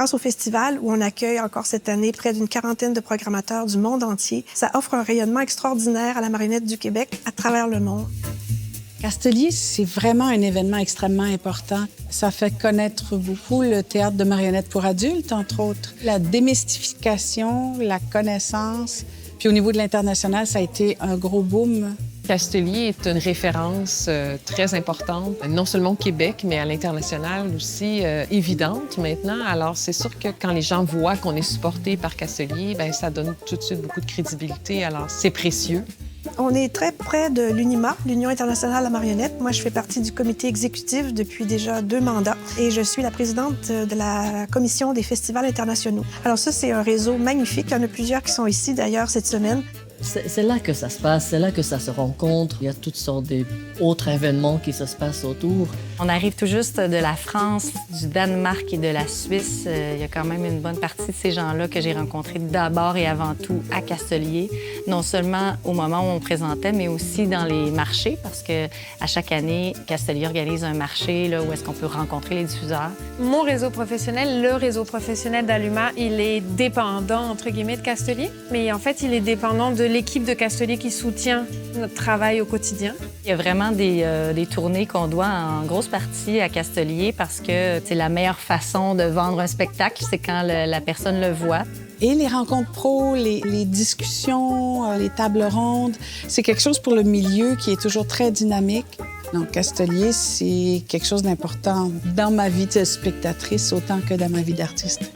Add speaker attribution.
Speaker 1: Grâce au festival, où on accueille encore cette année près d'une quarantaine de programmateurs du monde entier, ça offre un rayonnement extraordinaire à la marionnette du Québec à travers le monde.
Speaker 2: Castelier, c'est vraiment un événement extrêmement important. Ça fait connaître beaucoup le théâtre de marionnettes pour adultes, entre autres. La démystification, la connaissance. Puis au niveau de l'international, ça a été un gros boom.
Speaker 3: Castelier est une référence très importante, non seulement au Québec, mais à l'international aussi, évidente maintenant. Alors, c'est sûr que quand les gens voient qu'on est supporté par Castelier, bien, ça donne tout de suite beaucoup de crédibilité. Alors, c'est précieux.
Speaker 1: On est très près de l'UNIMA, l'Union internationale de la marionnette. Moi, je fais partie du comité exécutif depuis déjà 2 mandats et je suis la présidente de la commission des festivals internationaux. Alors ça, c'est un réseau magnifique. Il y en a plusieurs qui sont ici, d'ailleurs, cette semaine.
Speaker 4: C'est là que ça se passe, c'est là que ça se rencontre. Il y a toutes sortes d'autres événements qui se passent autour.
Speaker 5: On arrive tout juste de la France, du Danemark et de la Suisse. Il y a quand même une bonne partie de ces gens-là que j'ai rencontrés d'abord et avant tout à Castelier. Non seulement au moment où on présentait, mais aussi dans les marchés, parce que à chaque année, Castelier organise un marché là, où est-ce qu'on peut rencontrer les diffuseurs.
Speaker 6: Mon réseau professionnel, le réseau professionnel d'Alluma, il est dépendant, entre guillemets, de Castelier. Mais en fait, il est dépendant de l'équipe de Castelier qui soutient notre travail au quotidien.
Speaker 5: Il y a vraiment des tournées qu'on doit en grosse partie à Castelier parce que c'est la meilleure façon de vendre un spectacle, c'est quand la personne le voit.
Speaker 2: Et les rencontres pro, les discussions, les tables rondes, c'est quelque chose pour le milieu qui est toujours très dynamique. Donc, Castelier, c'est quelque chose d'important dans ma vie de spectatrice autant que dans ma vie d'artiste.